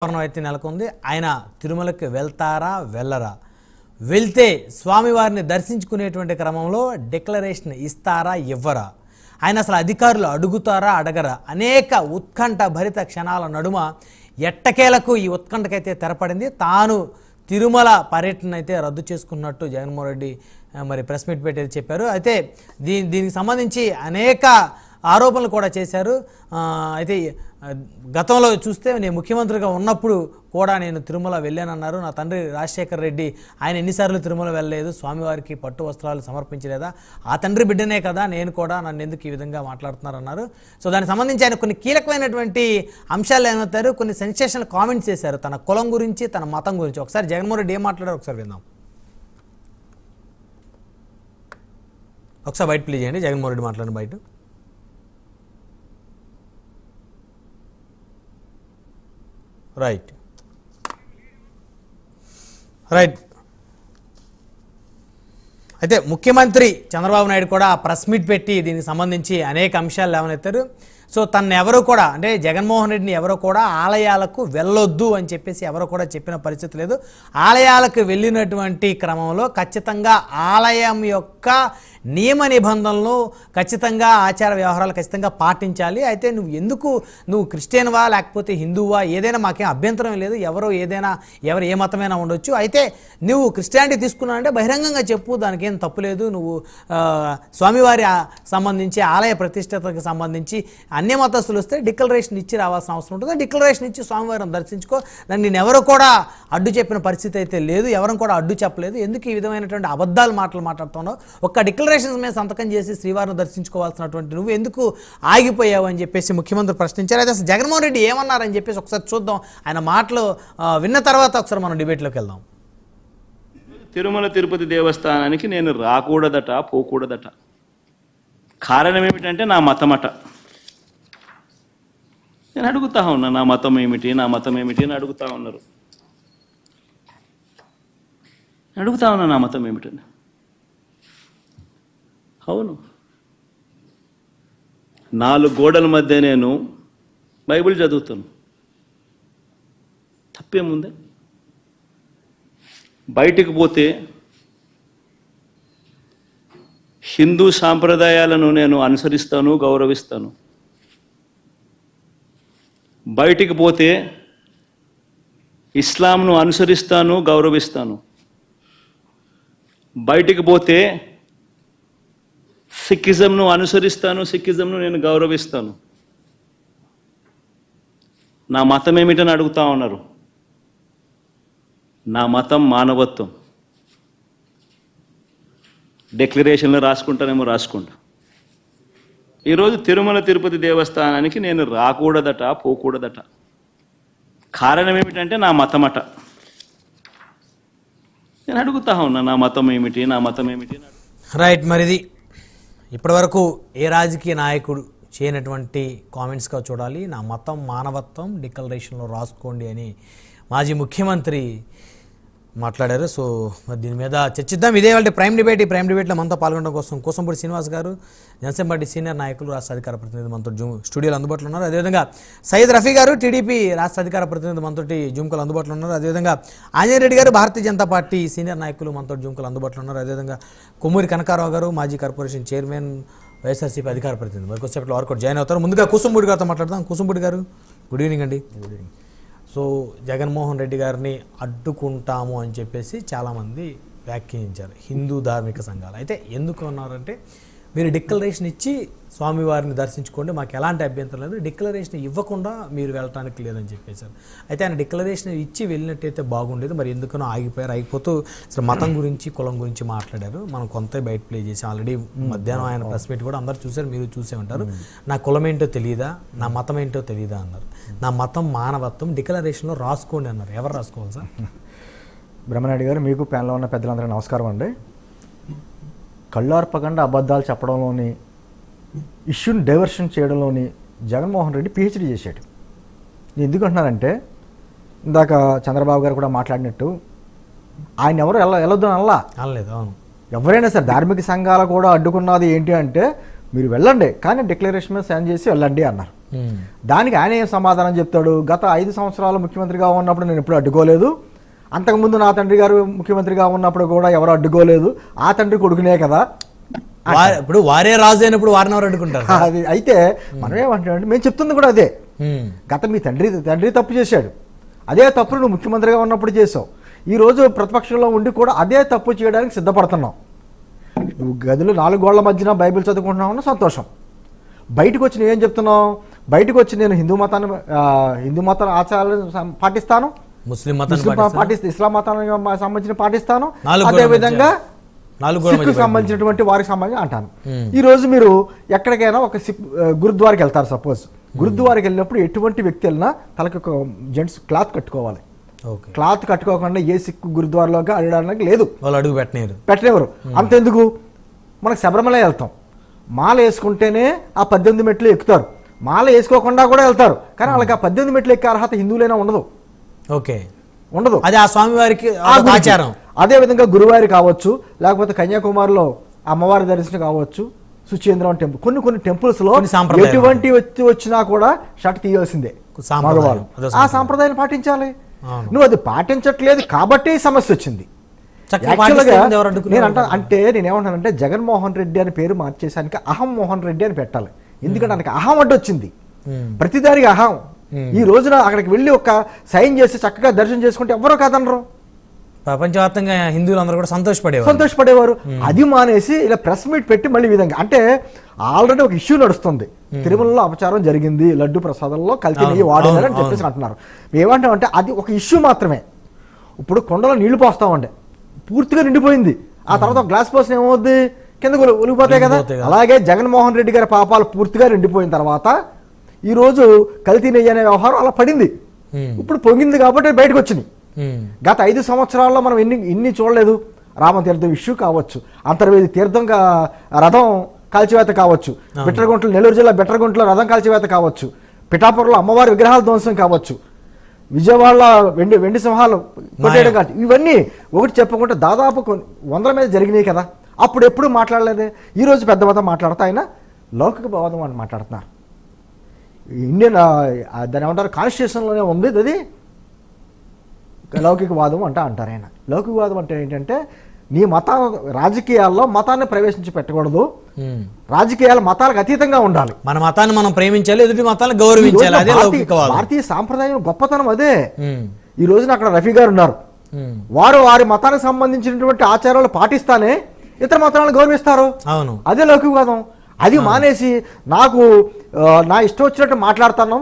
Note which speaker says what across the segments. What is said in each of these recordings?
Speaker 1: అయితే నెలకొంది. ఆయన తిరుమలకి వెళ్తారా వెళ్ళరా, వెళ్తే స్వామివారిని దర్శించుకునేటువంటి క్రమంలో డిక్లరేషన్ ఇస్తారా ఇవ్వరా, ఆయన అసలు అధికారులు అడుగుతారా అడగరా, అనేక ఉత్కంఠ భరిత క్షణాల నడుమ ఎట్టకేలకు ఈ ఉత్కంఠకైతే తెరపడింది. తాను తిరుమల పర్యటన అయితే రద్దు చేసుకున్నట్టు జగన్మోహన్ రెడ్డి మరి ప్రెస్ మీట్ పెట్టి చెప్పారు. అయితే దీనికి సంబంధించి అనేక ఆరోపణలు కూడా చేశారు. అయితే గతంలో చూస్తే నేను ముఖ్యమంత్రిగా ఉన్నప్పుడు కూడా నేను తిరుమల వెళ్ళానన్నారు. నా తండ్రి రాజశేఖర్ రెడ్డి ఆయన ఎన్నిసార్లు తిరుమల వెళ్ళలేదు, స్వామివారికి పట్టు వస్త్రాలు సమర్పించలేదా, ఆ తండ్రి బిడ్డనే కదా నేను కూడా, నన్ను ఎందుకు ఈ విధంగా మాట్లాడుతున్నారన్నారు. సో దానికి సంబంధించి ఆయన కొన్ని కీలకమైనటువంటి అంశాలు ఏమవుతారు, కొన్ని సెన్సేషనల్ కామెంట్స్ చేశారు తన కులం గురించి, తన మతం గురించి. ఒకసారి జగన్మోహన్ రెడ్డి ఏం మాట్లాడారు ఒకసారి విందాం. ఒకసారి బయట ప్లీజ్ చేయండి, జగన్మోహన్ రెడ్డి మాట్లాడిన బయట. రైట్ అయితే ముఖ్యమంత్రి చంద్రబాబు నాయుడు కూడా ప్రెస్ మీట్ పెట్టి దీనికి సంబంధించి అనేక అంశాలు లేవనెత్తారు. సో తను ఎవరు కూడా, అంటే జగన్మోహన్ రెడ్డిని ఎవరు కూడా ఆలయాలకు వెళ్ళొద్దు అని చెప్పేసి ఎవరు కూడా చెప్పిన పరిస్థితి లేదు. ఆలయాలకు వెళ్ళినటువంటి క్రమంలో ఖచ్చితంగా ఆలయం యొక్క నియమ నిబంధనలు ఖచ్చితంగా, ఆచార వ్యవహారాలు ఖచ్చితంగా పాటించాలి. అయితే నువ్వు క్రిస్టియన్వా లేకపోతే హిందువా ఏదైనా మాకేం అభ్యంతరం లేదు, ఎవరు ఏ మతమైనా ఉండొచ్చు. అయితే నువ్వు క్రిస్టియానిటీ తీసుకున్నావంటే బహిరంగంగా చెప్పు, దానికి ఏం తప్పులేదు. నువ్వు స్వామివారి సంబంధించి ఆలయ ప్రతిష్టతకు సంబంధించి అన్ని మతస్థులు వస్తే డిక్లరేషన్ ఇచ్చి రావాల్సిన అవసరం ఉంటుంది. డిక్లరేషన్ ఇచ్చి స్వామివారిని దర్శించుకో. దాన్ని నేను ఎవరు కూడా అడ్డు చెప్పిన పరిస్థితి అయితే లేదు, ఎవరు కూడా అడ్డు చెప్పలేదు. ఎందుకు ఈ విధమైనటువంటి అబద్ధాలు మాట్లాడుతున్నావు? ఒక్క డిక్లరేషన్స్ మీద సంతకం చేసి శ్రీవారిని దర్శించుకోవాల్సినటువంటి నువ్వు ఎందుకు ఆగిపోయావు అని చెప్పేసి ముఖ్యమంత్రి ప్రశ్నించారు. అయితే అసలు జగన్మోహన్ రెడ్డి ఏమన్నారని చెప్పేసి ఒకసారి చూద్దాం. ఆయన మాటలు విన్న తర్వాత ఒకసారి మనం డిబేట్లోకి వెళ్దాం.
Speaker 2: తిరుమల తిరుపతి దేవస్థానానికి నేను రాకూడదట, పోకూడదట. కారణం ఏమిటంటే నా మతమట. నేను అడుగుతా ఉన్నా, నా మతం ఏమిటి అని అడుగుతా ఉన్నారు. అడుగుతా ఉన్నా నా మతం ఏమిటని. అవును, 4 గోడల మధ్య నేను బైబిల్ చదువుతాను, తప్పేముందే? బయటికి పోతే హిందూ సాంప్రదాయాలను నేను అనుసరిస్తాను, గౌరవిస్తాను. బయటికి పోతే ఇస్లాంను అనుసరిస్తాను, గౌరవిస్తాను. బయటికి పోతే సిక్కిజంను అనుసరిస్తాను, సిక్కిజంను నేను గౌరవిస్తాను. నా మతం ఏమిటని అడుగుతా ఉన్నారు. నా మతం మానవత్వం. డిక్లరేషన్లో రాసుకుంటానేమో రాసుకుంటా. ఈరోజు తిరుమల తిరుపతి దేవస్థానానికి నేను రాకూడదట, పోకూడదట. కారణం ఏమిటంటే నా మతమట. నేను అడుగుతా ఉన్నా, నా మతం ఏమిటి?
Speaker 1: రైట్. మరిది ఇప్పటివరకు ఏ రాజకీయ నాయకుడు చేయనటువంటి కామెంట్స్గా చూడాలి. నా మతం మానవత్వం, డిక్లరేషన్లో రాసుకోండి అని మాజీ ముఖ్యమంత్రి మాట్లాడారు. సో మరి దీని మీద చర్చిద్దాం. ఇదే వాళ్ళ ప్రైమ్ డిబేట్. ఈ ప్రైమ్ డిబేట్లో మనతో పాల్గొనడం కోసం కోసంపూడి శ్రీనివాస్ గారు, జనసేన పార్టీ సీనియర్ నాయకులు, రాష్ట్ర అధికార ప్రతినిధి మనతో స్టూడియోలో అందుబాటులో ఉన్నారు. అదేవిధంగా సయ్యద్ రఫీ గారు, టీడీపీ రాష్ట్ర అధికార ప్రతినిధి మనతో జూమ్ కాల్ అందుబాటులో ఉన్నారు. అదేవిధంగా ఆంజనేయ రెడ్డి గారు, భారతీయ జనతా పార్టీ సీనియర్ నాయకులు మనతో జూమ్ కాల్ అందుబాటులో ఉన్నారు. అదేవిధంగా కొమ్మూరి కనకారావు గారు, మాజీ కార్పొరేషన్ చైర్మన్, వైఎస్ఆర్సీపీ అధికార ప్రతినిధి మరి కొద్దిసేపట్లో వారు జాయిన్ అవుతారు. ముందుగా కుసుంబుడి గారితో మాట్లాడదాం. కుసుంబుడి గారు, గుడ్ ఈవినింగ్ అండి. Good evening. So Jaganmohan Reddy గారిని అడ్డుకుంటాము అని చెప్పేసి చాలామంది వ్యాఖ్యానించారు హిందూ ధార్మిక సంఘాలు. అయితే ఎందుకు అన్నారంటే, మీరు డిక్లరేషన్ ఇచ్చి స్వామివారిని దర్శించుకోండి, మాకు ఎలాంటి అభ్యంతరం లేదు, డిక్లరేషన్ ఇవ్వకుండా మీరు వెళ్ళటానికి లేదని చెప్పేశారు. అయితే ఆయన డిక్లరేషన్ ఇచ్చి వెళ్ళినట్టయితే బాగుండేది. మరి ఎందుకనో ఆగిపోతూ అసలు మతం గురించి, కులం గురించి మాట్లాడారు. మనం కొంత బయట ప్లే చేసాం ఆల్రెడీ. మధ్యాహ్నం ఆయన ప్రెస్ మీట్ కూడా అందరు చూశారు, మీరు చూసే ఉంటారు. నా కులం ఏంటో తెలియదా, నా మతం ఏంటో తెలియదా అన్నారు. నా మతం మానవత్వం, డిక్లరేషన్లో రాసుకోండి అన్నారు. ఎవరు రాసుకోవాలి సార్?
Speaker 3: బ్రహ్మనాయుడు గారు, మీకు ప్యానెల్లో ఉన్న పెద్దలందరూ నమస్కారం అండి. కళ్ళార్పకుండా అబద్ధాలు చెప్పడంలోని, ఇష్యూని డైవర్షన్ చేయడంలోని జగన్మోహన్ రెడ్డి పిహెచ్డీ చేశాడు. నేను ఎందుకు అంటున్నానంటే, ఇందాక చంద్రబాబు గారు కూడా మాట్లాడినట్టు ఆయన ఎవరు వెళ్ళొద్దు అనలేదు.
Speaker 1: అవును,
Speaker 3: ఎవరైనా సరే ధార్మిక సంఘాలు కూడా అడ్డుకున్నది ఏంటి అంటే మీరు వెళ్ళండి కానీ డిక్లరేషన్ మీద సైన్ చేసి వెళ్ళండి అన్నారు.
Speaker 1: ఉమ్.
Speaker 3: దానికి ఆయన ఏం సమాధానం చెప్తాడు? గత 5 సంవత్సరాలు ముఖ్యమంత్రిగా ఉన్నప్పుడు నేను ఎప్పుడు అడ్డుకోలేదు, అంతకుముందు నా తండ్రి గారు ముఖ్యమంత్రిగా ఉన్నప్పుడు కూడా ఎవరు అడ్డుకోలేదు, ఆ తండ్రి కొడుకునే కదా.
Speaker 1: ఇప్పుడు వారే రాజు అయినప్పుడు వారిని ఎవరు అడ్డుకుంటారు?
Speaker 3: అది అయితే మనం ఏమంటామంటే మేము చెప్తుంది కూడా అదే.
Speaker 1: ఉమ్.
Speaker 3: గత మీ తండ్రి తప్పు చేశాడు, అదే తప్పును నువ్వు ముఖ్యమంత్రిగా ఉన్నప్పుడు చేసావు. ఈరోజు ప్రతిపక్షంలో ఉండి కూడా అదే తప్పు చేయడానికి సిద్ధపడుతున్నావు. నువ్వు గదిలో 4 గోళ్ల మధ్యన బైబిల్ చదువుకుంటున్నావు అన్న సంతోషం. బయటకు వచ్చి నువ్వేం చెప్తున్నావు? బయటకు వచ్చి నేను హిందూ మత ఆచారాలను పాటిస్తాను,
Speaker 1: ముస్లిం
Speaker 3: ఇస్లాం మతానికి సంబంధించిన పాటిస్తాను,
Speaker 1: నాలుగు
Speaker 3: అదే
Speaker 1: గోడల
Speaker 3: విధంగా
Speaker 1: మధ్య
Speaker 3: సిక్కు సంబంధించినటువంటి వారికి సంబంధించి అంటాను. ఈ రోజు మీరు ఎక్కడికైనా ఒక గురుద్వారాకి వెళ్తారు. సపోజ్ గురుద్వారాకి వెళ్ళినప్పుడు ఎటువంటి వ్యక్తి వెళ్ళినా తలకి ఒక జెంట్స్ క్లాత్ కట్టుకోవాలి.
Speaker 1: ఓకే.
Speaker 3: క్లాత్ కట్టుకోకుండా ఏ సిక్కు గురుద్వారాలోకి అడగడానికి లేదు,
Speaker 1: వాళ్ళు అడుగు
Speaker 3: పెట్టనివ్వరు. అంతెందుకు, మనకు శబరిమల వెళ్తాం, మాల వేసుకుంటేనే ఆ 18 మెట్లు ఎక్కుతారు, మాల వేసుకోకుండా కూడా వెళ్తారు. కానీ వాళ్ళకి ఆ 18 మెట్లు ఎక్కే అర్హత హిందువులైనా ఉండదు.
Speaker 1: ఓకే,
Speaker 3: ఉండదు.
Speaker 1: అది ఆ స్వామి వారికి ఆచారం.
Speaker 3: అదే విధంగా గురువారి కావచ్చు, లేకపోతే కన్యాకుమారిలో అమ్మవారి దర్శనం కావచ్చు, సుచేంద్రం టెంపుల్, కొన్ని టెంపుల్స్ లో ఎటువంటి వ్యక్తి వచ్చినా కూడా షర్ట్ తీయాల్సిందే మగవాళ్ళు. ఆ సాంప్రదాయాన్ని పాటించాలి. నువ్వు అది పాటించట్లేదు కాబట్టి సమస్య వచ్చింది. నేనేమంటానంటే జగన్మోహన్ రెడ్డి అని పేరు మార్చేసానికి అహం మోహన్ రెడ్డి అని పెట్టాలి. ఎందుకంటే ఆయనకి అహం అడ్డొచ్చింది, ప్రతిదానికి అహం. ఈ రోజున అక్కడికి వెళ్ళి ఒక సైన్ చేసి చక్కగా దర్శనం చేసుకుంటే ఎవరో కాదనరు,
Speaker 1: ప్రపంచవ్యాప్తంగా హిందువులందరూ కూడా
Speaker 3: సంతోషపడేవారు. అది మానేసి ఇలా ప్రెస్ మీట్ పెట్టి మళ్ళీ విధంగా అంటే ఆల్రెడీ ఒక ఇష్యూ నడుస్తుంది. తిరుమలలో అపచారం జరిగింది, లడ్డు ప్రసాదంలో కల్తీ నెయ్యి వాడారని చెప్పేసి అంటున్నారు. ఏమంటామంటే అది ఒక ఇష్యూ మాత్రమే. ఇప్పుడు కొండలో నీళ్లు పోస్తామంటే పూర్తిగా నిండిపోయింది, ఆ తర్వాత గ్లాస్ పోసిన ఏమవుద్ది, కిందకు ఒలిగిపోతాయి కదా. అలాగే జగన్మోహన్ రెడ్డి గారి పాపాలు పూర్తిగా నిండిపోయిన తర్వాత ఈ రోజు కల్తీ నెయ్యి అనే వ్యవహారం అలా పడింది. ఇప్పుడు పొంగింది కాబట్టి బయటకు వచ్చింది. గత 5 సంవత్సరాల్లో మనం ఇన్ని చూడలేదు. రామతీర్థం ఇష్యూ కావచ్చు, అంతర్వేది తీర్థం రథం కాల్చివేత కావచ్చు, బిట్రగుంటలో నెల్లూరు జిల్లా బిట్రగుంటలో రథం కాల్చివేత కావచ్చు, పిఠాపురంలో అమ్మవారి విగ్రహాల ధ్వంసం కావచ్చు, విజయవాడలో వెండి సింహాలు కొట్టేయడం కావచ్చు. ఇవన్నీ ఒకటి చెప్పకుండా దాదాపు 100 మీద జరిగినాయి కదా. అప్పుడు ఎప్పుడు మాట్లాడలేదే. ఈ రోజు పెద్ద మొత్తం మాట్లాడుతూ ఆయన లౌకికవాదం అని మాట్లాడుతున్నారు. ఇండియన్ దాని ఏమంటారు, కాన్స్టిట్యూషన్లోనే ఉంది అది లౌకికవాదం అంటారు ఆయన. లౌకికవాదం అంటే ఏంటంటే నీ రాజకీయాల్లో మతాన్ని ప్రవేశించి పెట్టకూడదు, రాజకీయాలు మతాలకు అతీతంగా ఉండాలి,
Speaker 1: మన మతాన్ని మనం ప్రేమించాలి, ఎదుటి మతాలను గౌరవించాలి. అదే లౌకికవాదం.
Speaker 3: భారతీయ సాంప్రదాయం గొప్పతనం అదే. ఈ రోజున అక్కడ రఫీ గారు ఉన్నారు, వారి మతానికి సంబంధించినటువంటి ఆచారాలు పాటిస్తానే ఇతర మతాలను గౌరవిస్తారు.
Speaker 1: అవును,
Speaker 3: అదే లౌకికవాదం. అది మానేసి నాకు నా ఇష్టం వచ్చినట్టు మాట్లాడుతున్నాం,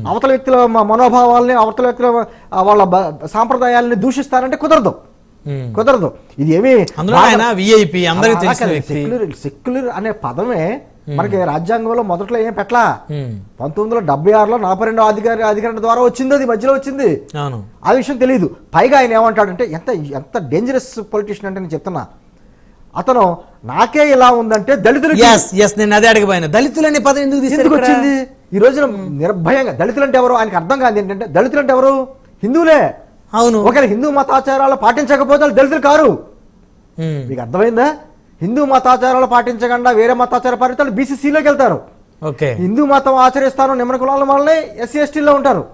Speaker 3: అవతల వ్యక్తుల మనోభావాలని, అవతల వ్యక్తుల వాళ్ళ సాంప్రదాయాలని దూషిస్తారంటే కుదరదు. ఇది ఏమి సెక్యులర్ అనే పదమే మనకి రాజ్యాంగంలో మొదట్లో ఏం పెట్టలా. 1976లో 42 అధికరణ ద్వారా వచ్చింది, అది మధ్యలో వచ్చింది. ఆ విషయం తెలియదు. పైగా ఆయన ఏమంటాడంటే ఎంత డేంజరస్ పొలిటీషియన్ అంటే నేను చెప్తున్నా. అతను నాకే ఇలా ఉందంటే దళితులకి దళితులు అనే పదం ఎందుకు వచ్చింది? ఈ రోజున నిర్భయంగా దళితులు అంటే ఎవరు ఆయనకు అర్థం కాదు. ఏంటంటే దళితులు అంటే ఎవరు? హిందువులే.
Speaker 1: అవును,
Speaker 3: ఒకవేళ హిందూ మతాచారాలు పాటించకపోతే వాళ్ళు దళితులు కారు. మీకు అర్థమైందా? హిందూ మతాచారాలు పాటించకుండా వేరే మతాచార పాటించాలి బీసీసీలోకి వెళ్తారు. హిందూ మతం ఆచరిస్తాను నిమ్మన కులాల వాళ్ళే ఎస్సీ ఎస్టీలో ఉంటారు.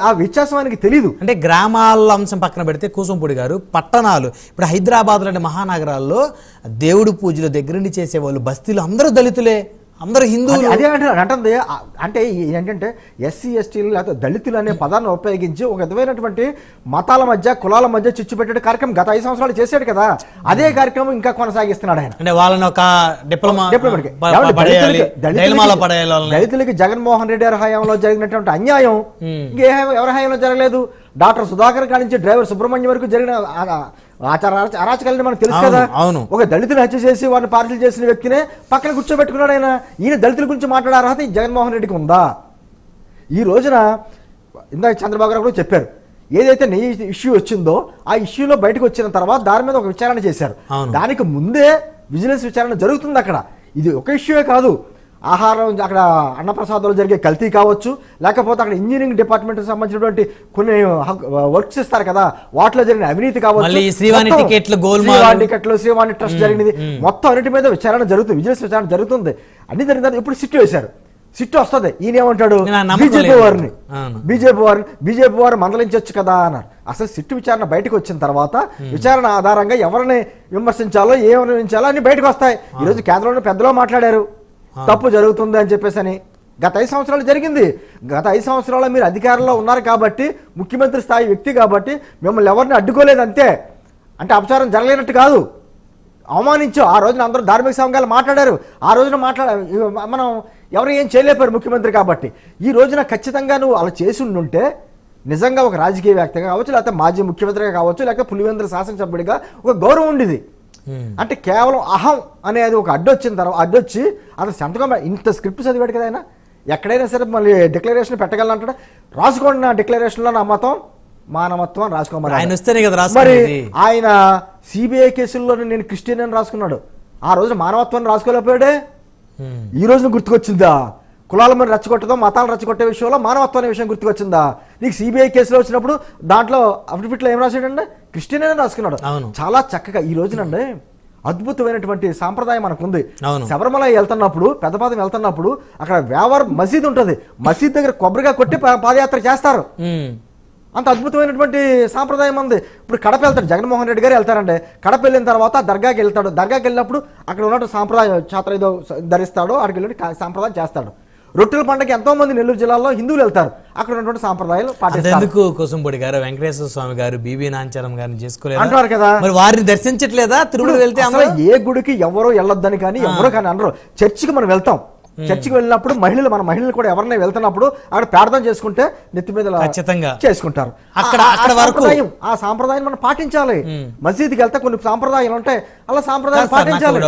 Speaker 3: ఆ వ్యత్యాసం ఆయనకి తెలీదు.
Speaker 1: అంటే గ్రామాల అంశం పక్కన పెడితే కూసంపూడి గారు, పట్టణాలు ఇప్పుడు హైదరాబాద్ లాంటి మహానగరాల్లో దేవుడి పూజల దగ్గరుండి చేసేవాళ్ళు బస్తీలు అందరూ దళితులే, అందరూ హిందువులు.
Speaker 3: అదే అంటే అంటే ఏంటంటే ఎస్సీ ఎస్టీలు లేకపోతే దళితులు అనే పదాన్ని ఉపయోగించి ఒక విధమైనటువంటి మతాల మధ్య కులాల మధ్య చిచ్చు పెట్టే కార్యక్రమం గత 5 సంవత్సరాలు చేశాడు కదా. అదే కార్యక్రమం ఇంకా కొనసాగిస్తున్నాడు ఆయన.
Speaker 1: అంటే వాళ్ళని ఒక
Speaker 3: దళితులకి జగన్మోహన్ రెడ్డి గారి హయాంలో జరిగినటువంటి అన్యాయం ఎవరి హయాంలో జరగలేదు. డాక్టర్ సుధాకర్ కాడి నుంచి డ్రైవర్ సుబ్రహ్మణ్యం వరకు జరిగిన అరాచకాలని మనకు తెలుసు కదా. ఒక దళితులు హత్య చేసి వారిని పార్సల్ చేసిన వ్యక్తినే పక్కన కూర్చోబెట్టుకున్నాడు ఆయన. ఈయన దళితుల గురించి మాట్లాడే అర్హత జగన్మోహన్ రెడ్డికి ఉందా? ఈ రోజున ఇందాక చంద్రబాబు గారు కూడా చెప్పారు, ఏదైతే నీ ఇష్యూ వచ్చిందో ఆ ఇష్యూలో బయటకు వచ్చిన తర్వాత దాని మీద ఒక విచారణ చేశారు. దానికి ముందే విజిలెన్స్ విచారణ జరుగుతుంది అక్కడ. ఇది ఒక ఇష్యూయే కాదు, ఆహారం అక్కడ అన్నప్రసాదాలు జరిగే కల్తీ కావచ్చు, లేకపోతే అక్కడ ఇంజనీరింగ్ డిపార్ట్మెంట్ సంబంధించినటువంటి కొన్ని వర్క్స్ ఇస్తారు కదా, వాటిలో జరిగిన అవినీతి కావచ్చు,
Speaker 1: శ్రీవాణి టికెట్లు,
Speaker 3: శ్రీవాణి ట్రస్ట్ జరిగినది, మొత్తం అన్నిటి మీద విచారణ జరుగుతుంది, విజిలెన్స్ విచారణ జరుగుతుంది. అన్ని జరిగిన ఇప్పుడు సిట్ వేశారు. సిట్ వస్తుంది. ఈయన ఏమంటాడు, బీజేపీ వారు మందలించవచ్చు కదా అన్నారు. అసలు సిట్టు విచారణ బయటకు వచ్చిన తర్వాత విచారణ ఆధారంగా ఎవరిని విమర్శించాలో ఏమని విమర్శించాలో అన్ని బయటకు వస్తాయి. ఈ రోజు కేంద్రంలో పెద్దలో మాట్లాడారు తప్పు జరుగుతుంది అని చెప్పేసి. గత 5 సంవత్సరాలు జరిగింది. గత 5 సంవత్సరాల్లో మీరు అధికారంలో ఉన్నారు కాబట్టి, ముఖ్యమంత్రి స్థాయి వ్యక్తి కాబట్టి మిమ్మల్ని ఎవరిని అడ్డుకోలేదు అంతే. అంటే అపచారం జరగలేనట్టు కాదు, అవమానించు. ఆ రోజున అందరూ ధార్మిక సంఘాలు మాట్లాడారు. ఆ రోజున మనం ఎవరు ఏం చేయలేపారు ముఖ్యమంత్రి కాబట్టి. ఈ రోజున ఖచ్చితంగా నువ్వు అలా చేసి ఉండుంటే నిజంగా ఒక రాజకీయవేత్తగా కావచ్చు, లేకపోతే మాజీ ముఖ్యమంత్రిగా కావచ్చు, లేకపోతే పులివెందుల శాసనసభ్యుడిగా ఒక గౌరవం ఉండేది. అంటే కేవలం అహం అనేది ఒక అడ్డొచ్చిన తర్వాత అడ్డొచ్చి అతను సంతకం ఇంత స్క్రిప్ట్ చదివాడు కదా ఆయన. ఎక్కడైనా సరే మళ్ళీ డిక్లరేషన్ పెట్టగలంటాడు. రాసుకోండి, నా డిక్లరేషన్లో నా మతం మానవత్వం రాసుకోమని. మరి ఆయన సిబిఐ కేసుల్లో నేను క్రిస్టియన్ అని రాసుకున్నాడు. ఆ రోజున మానవత్వాన్ని రాసుకోలేకపోయాడే. ఈ రోజున గుర్తుకొచ్చిందా? కులాల మీద రెచ్చగొట్టదో, మతాలను రెచ్చగొట్టే విషయంలో మానవత్వం అనే విషయం గుర్తుకొచ్చిందా నీకు? సిబిఐ కేసులో వచ్చినప్పుడు దాంట్లో అఫిడవిట్లో ఏం రాశాడంటే క్రిస్టియన్ అని రాసుకున్నాడు. చాలా చక్కగా. ఈ రోజునండి అద్భుతమైనటువంటి సాంప్రదాయం మనకుంది. శబరిమల వెళ్తున్నప్పుడు, పెద్దపాదం వెళ్తున్నప్పుడు అక్కడ వేవర్ మసీద్ ఉంటుంది. మసీద్ దగ్గర కొబ్బరిగా కొట్టి పాదయాత్ర చేస్తారు. అంత అద్భుతమైనటువంటి సాంప్రదాయం ఉంది. ఇప్పుడు కడప వెళ్తాడు, జగన్మోహన్ రెడ్డి గారు వెళ్తారంటే కడప వెళ్ళిన తర్వాత దర్గాకి వెళ్తాడు. దర్గాకి వెళ్ళినప్పుడు అక్కడ ఉన్నట్టు సాంప్రదాయం ఛాత్ర ఏదో ధరిస్తాడో అక్కడికి వెళ్ళి సాంప్రదాయం చేస్తాడు. రొట్టెల పండుగకి ఎంతో మంది నెల్లూరు జిల్లాలో హిందువులు వెళ్తారు. అక్కడ ఉన్నటువంటి సాంప్రదాయాలు
Speaker 1: పాటిస్తారు. కోసంపొడి గారు, వెంకటేశ్వర స్వామి గారు, బీబీ నాంచారం గారిని చేసుకోలేదు
Speaker 3: అంటారు కదా,
Speaker 1: మరి వారిని దర్శించట్లేదా? తిరుమల వెళ్తే
Speaker 3: ఏ గుడికి ఎవరో వెళ్ళొద్దని కానీ ఎవరో కానీ అనరు. చర్చికి మనం వెళ్తాం. చర్చికి వెళ్ళినప్పుడు మన మహిళలు కూడా ఎవరైనా వెళ్తున్నప్పుడు అక్కడ ప్రార్థన చేసుకుంటే నెత్తి మీద ఖచ్చితంగా చేసుకుంటారు. ఆ సాంప్రదాయం మనం పాటించాలి. మసీద్కి వెళ్తే కొన్ని సాంప్రదాయాలు ఉంటాయి, అలా సాంప్రదాయాలు పాటించాలి.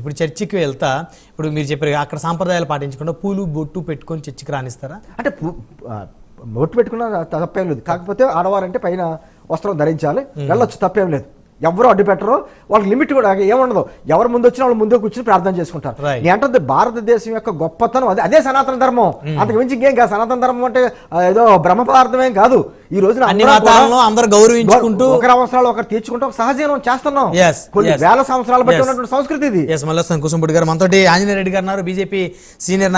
Speaker 1: ఇప్పుడు చర్చికి వెళ్తా, ఇప్పుడు మీరు చెప్పారు అక్కడ సాంప్రదాయాలు పాటించకుండా పూలు బొట్టు పెట్టుకొని చర్చికి రానిస్తారా?
Speaker 3: అంటే బొట్టు పెట్టుకున్న తప్పేం లేదు. కాకపోతే ఆడవారంటే పైన వస్త్రం ధరించాలి, వెళ్ళొచ్చు, తప్పేం లేదు. ఎవరు అడ్డు పెట్టరు. వాళ్ళకి లిమిట్ కూడా ఏముండదు. ఎవరు ముందు వచ్చినా వాళ్ళు ముందే కూర్చొని ప్రార్థన చేసుకుంటారు. ఏంటంటే భారతదేశం యొక్క గొప్పతనం అదే సనాతన ధర్మం. అంతకు మించి ఇంకేం కాదు. సనాతన ధర్మం అంటే ఏదో బ్రహ్మ పదార్థమేం కాదు. ఈ రోజున
Speaker 1: అందరూ గౌరవించుకుంటూ ఒకరి
Speaker 3: అవసరాలు ఒకరు తీర్చుకుంటూ ఒక సహజీవనం చేస్తున్నాం. కొన్ని వేల సంవత్సరాలు బట్టి ఉన్నటువంటి సంస్కృతి ఇది.
Speaker 1: మళ్ళీ కుసుంపుడి గారు మనతోటి ఆంజనేయ రెడ్డి గారు ఉన్నారు, బీజేపీ సీనియర్ నాయకులు.